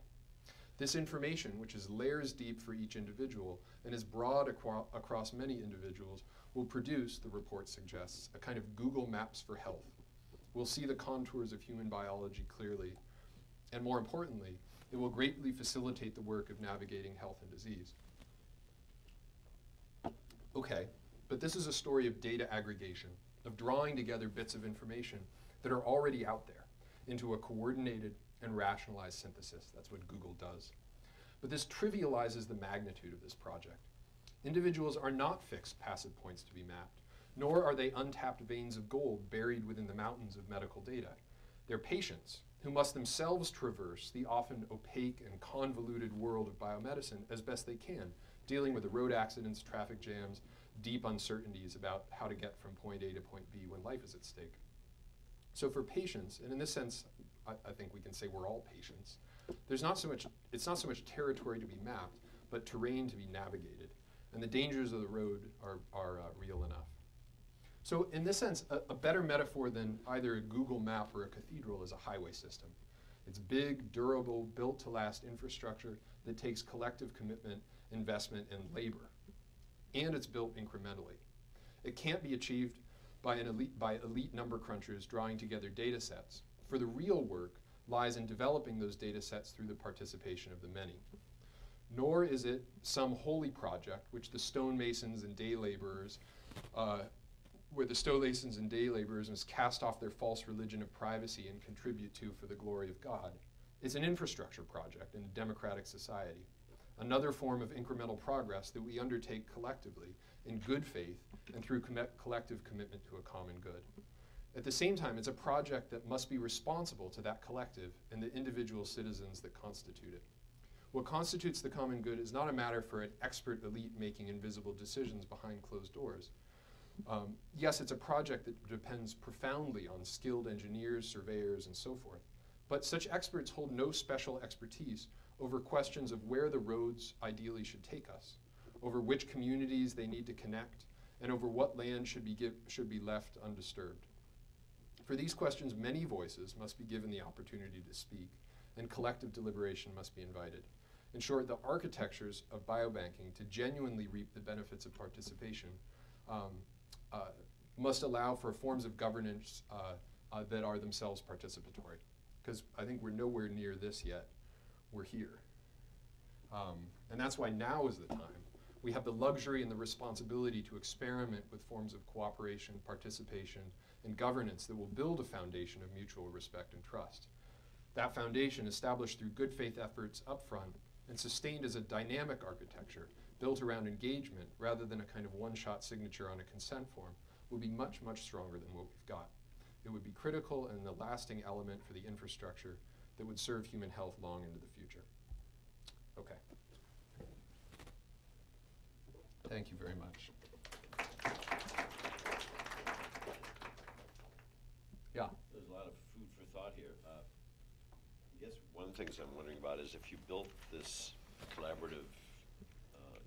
This information, which is layers deep for each individual and is broad across many individuals, will produce, the report suggests, a kind of Google Maps for health. We'll see the contours of human biology clearly, and more importantly, it will greatly facilitate the work of navigating health and disease. Okay, but this is a story of data aggregation, of drawing together bits of information that are already out there into a coordinated and rationalized synthesis. That's what Google does. But this trivializes the magnitude of this project. Individuals are not fixed passive points to be mapped, nor are they untapped veins of gold buried within the mountains of medical data. They're patients who must themselves traverse the often opaque and convoluted world of biomedicine as best they can, dealing with the road accidents, traffic jams, deep uncertainties about how to get from point A to point B when life is at stake. So for patients, and in this sense, I think we can say we're all patients, it's not so much territory to be mapped, but terrain to be navigated. And the dangers of the road are real enough. So in this sense, a better metaphor than either a Google map or a cathedral is a highway system. It's big, durable, built to last infrastructure that takes collective commitment, investment, and labor. And it's built incrementally. It can't be achieved by elite number crunchers drawing together data sets. For the real work lies in developing those data sets through the participation of the many. Nor is it some holy project which the stonemasons and day laborers must cast off their false religion of privacy and contribute to for the glory of God. It's an infrastructure project in a democratic society, another form of incremental progress that we undertake collectively in good faith and through collective commitment to a common good. At the same time, it's a project that must be responsible to that collective and the individual citizens that constitute it. What constitutes the common good is not a matter for an expert elite making invisible decisions behind closed doors. Yes, it's a project that depends profoundly on skilled engineers, surveyors, and so forth. But such experts hold no special expertise over questions of where the roads ideally should take us, over which communities they need to connect, and over what land should be left undisturbed. For these questions, many voices must be given the opportunity to speak, and collective deliberation must be invited. In short, the architectures of biobanking to genuinely reap the benefits of participation must allow for forms of governance that are themselves participatory. Because I think we're nowhere near this yet. We're here. And that's why now is the time. We have the luxury and the responsibility to experiment with forms of cooperation, participation, and governance that will build a foundation of mutual respect and trust. That foundation, established through good faith efforts up front and sustained as a dynamic architecture built around engagement rather than a kind of one-shot signature on a consent form, will be much, much stronger than what we've got. It would be critical and the lasting element for the infrastructure that would serve human health long into the future. Okay. Thank you very much. Yeah. There's a lot of food for thought here. I guess one of the things I'm wondering about is if you built this collaborative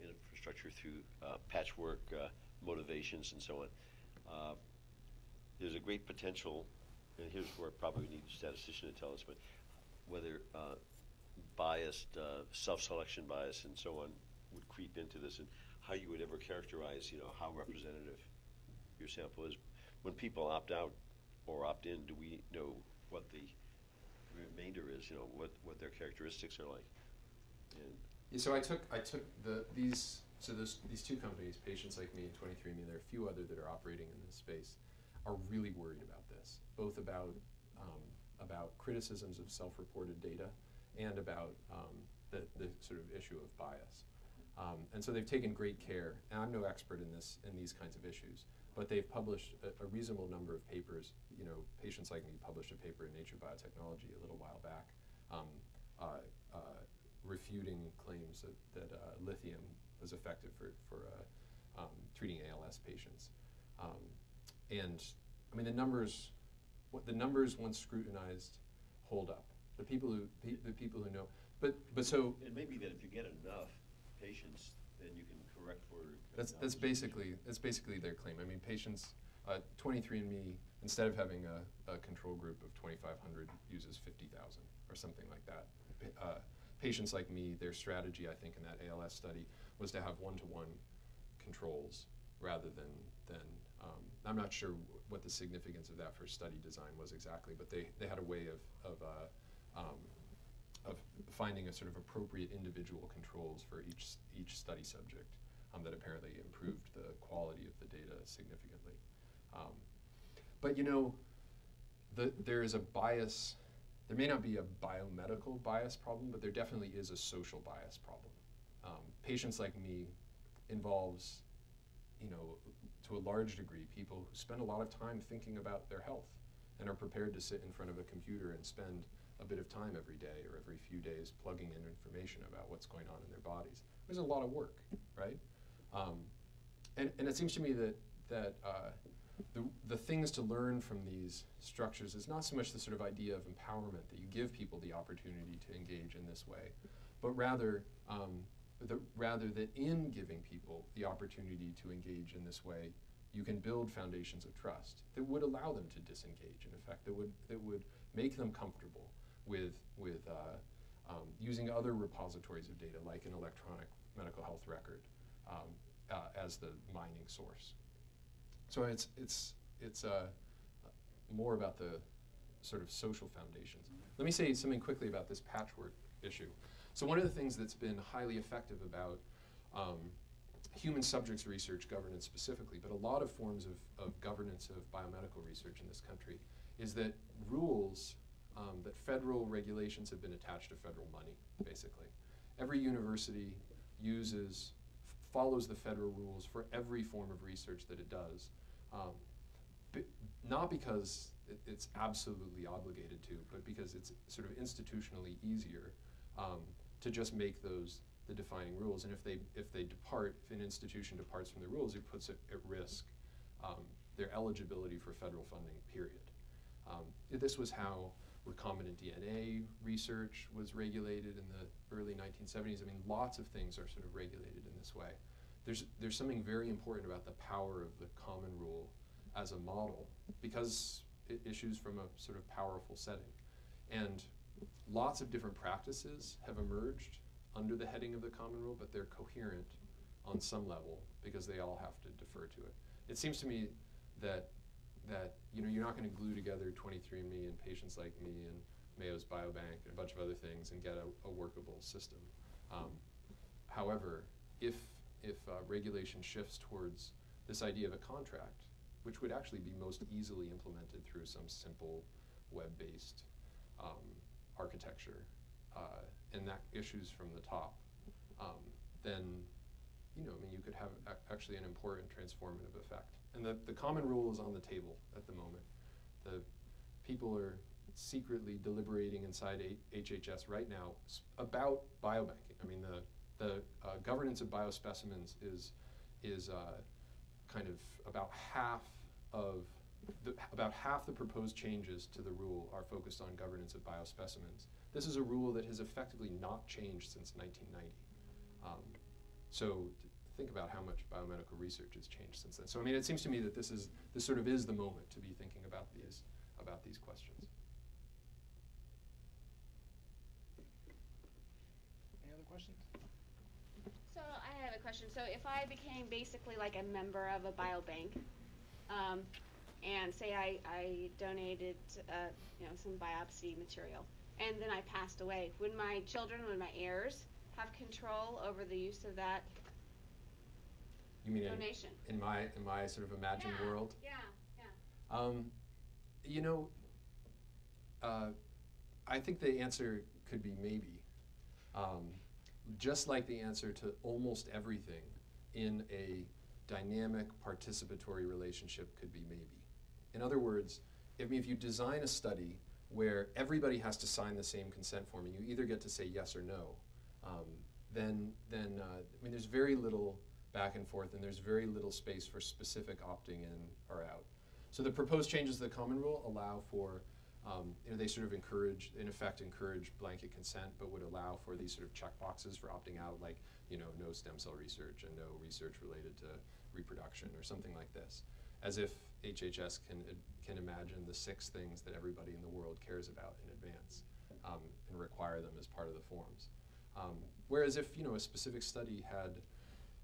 infrastructure through patchwork motivations and so on, there's a great potential, and here's where probably we need a statistician to tell us, but whether biased, self-selection bias and so on would creep into this, and how you would ever characterize, how representative your sample is. When people opt out or opt in, do we know what the remainder is, what their characteristics are like? And yeah, so I took these two companies, Patients Like Me and 23andMe, and there are a few other that are operating in this space, are really worried about this, both about criticisms of self-reported data and about the sort of issue of bias. And so they've taken great care, and I'm no expert in these kinds of issues, but they've published a reasonable number of papers. Patients Like Me published a paper in Nature Biotechnology a little while back, refuting claims that lithium was effective for treating ALS patients. And I mean, the numbers once scrutinized hold up. The people who know, but so it may be that if you get enough patients, then you can correct for. That's basically their claim. I mean, patients, 23andMe, instead of having a control group of 2,500, uses 50,000 or something like that. Patients Like Me, their strategy, I think, in that ALS study was to have one-to-one controls rather than I'm not sure what the significance of that for study design was exactly, but they had a way of finding a sort of appropriate individual controls for each study subject that apparently improved the quality of the data significantly. But there is a bias. There may not be a biomedical bias problem, but there definitely is a social bias problem. Patients Like Me involves, to a large degree, people who spend a lot of time thinking about their health and are prepared to sit in front of a computer and spend a bit of time every day or every few days plugging in information about what's going on in their bodies. There's a lot of work, right? And it seems to me that the things to learn from these structures is not so much the sort of idea of empowerment that you give people the opportunity to engage in this way, but rather that in giving people the opportunity to engage in this way, you can build foundations of trust that would allow them to disengage, in effect, that would make them comfortable with using other repositories of data, like an electronic medical health record, as the mining source. So it's more about the sort of social foundations. Let me say something quickly about this patchwork issue. So one of the things that's been highly effective about human subjects research governance specifically, but a lot of forms of governance of biomedical research in this country, is that rules, that federal regulations have been attached to federal money, basically. Every university follows the federal rules for every form of research that it does, not because it's absolutely obligated to, but because it's sort of institutionally easier to just make those the defining rules. And if an institution departs from the rules, it puts it at risk their eligibility for federal funding, period. This was how recombinant DNA research was regulated in the early 1970s. I mean, lots of things are sort of regulated in this way. There's something very important about the power of the common rule as a model, because it issues from a sort of powerful setting. And lots of different practices have emerged under the heading of the common rule, but they're coherent on some level because they all have to defer to it. It seems to me that you're not going to glue together 23andMe and Patients Like Me and Mayo's Biobank and a bunch of other things and get a workable system. However, if regulation shifts towards this idea of a contract, which would actually be most easily implemented through some simple web-based architecture, and that issues from the top, then you could have actually an important transformative effect. And the common rule is on the table at the moment. The people are secretly deliberating inside HHS right now about biobanking. I mean, the governance of biospecimens is kind of about half the proposed changes to the rule are focused on governance of biospecimens. This is a rule that has effectively not changed since 1990. So think about how much biomedical research has changed since then. So I mean, it seems to me that this sort of is the moment to be thinking about these questions. Any other questions? So I have a question. So if I became basically like a member of a biobank, and say I donated, some biopsy material, and then I passed away, would my children, would my heirs have control over the use of that You mean donation? in my sort of imagined world? Yeah. You know, I think the answer could be maybe. Just like the answer to almost everything in a dynamic participatory relationship could be maybe. In other words, if you design a study where everybody has to sign the same consent form and you either get to say yes or no, then there's very little back and forth and there's very little space for specific opting in or out. So the proposed changes to the common rule allow for, they sort of encourage blanket consent, but would allow for these sort of check boxes for opting out, like, no stem cell research and no research related to reproduction or something like this, as if HHS can imagine the 6 things that everybody in the world cares about in advance and require them as part of the forms. Whereas if a specific study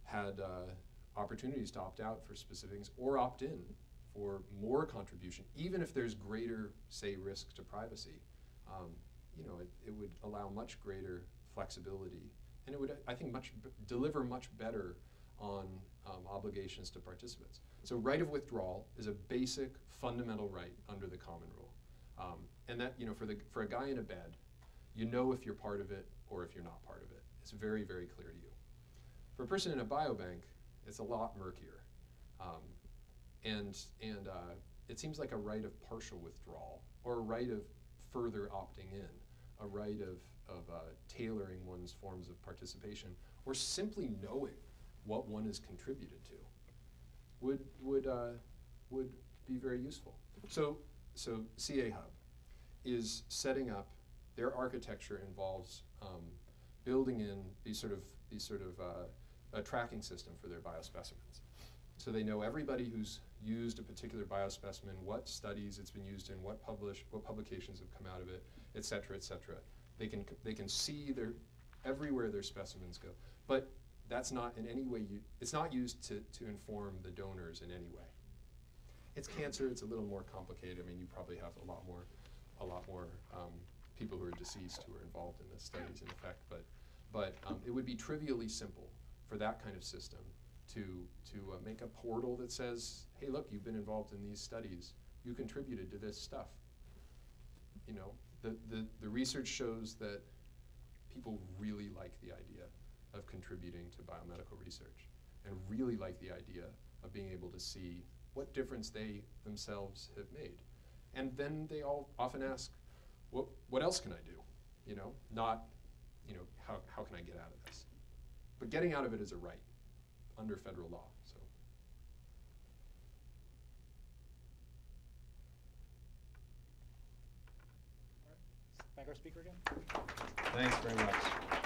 had opportunities to opt out for specific things or opt in for more contribution, even if there's greater, say, risk to privacy, it would allow much greater flexibility, and it would, I think, deliver much better on obligations to participants. So right of withdrawal is a basic fundamental right under the common rule, and that for a guy in a bed, if you're part of it or if you're not part of it. It's very, very clear to you. For a person in a biobank, it's a lot murkier. And it seems like a right of partial withdrawal or a right of further opting in, a right of tailoring one's forms of participation, or simply knowing what one is contributed to would be very useful. So CA Hub is setting up, their architecture involves building in these sort of a tracking system for their biospecimens. So they know everybody who's used a particular biospecimen, what studies it's been used in, what publications have come out of it, et cetera, et cetera. They can see everywhere their specimens go. But that's not in any way, it's not used to inform the donors in any way. It's cancer, it's a little more complicated. I mean, you probably have a lot more people who are deceased who are involved in the studies in effect, but it would be trivially simple for that kind of system to make a portal that says, hey, look, you've been involved in these studies, you contributed to this stuff. The research shows that people really like the idea of contributing to biomedical research and really like the idea of being able to see what difference they themselves have made. And then they all often ask, what else can I do? Not, how can I get out of this? But getting out of it is a right under federal law. So. All right. Thank our speaker again. Thanks very much.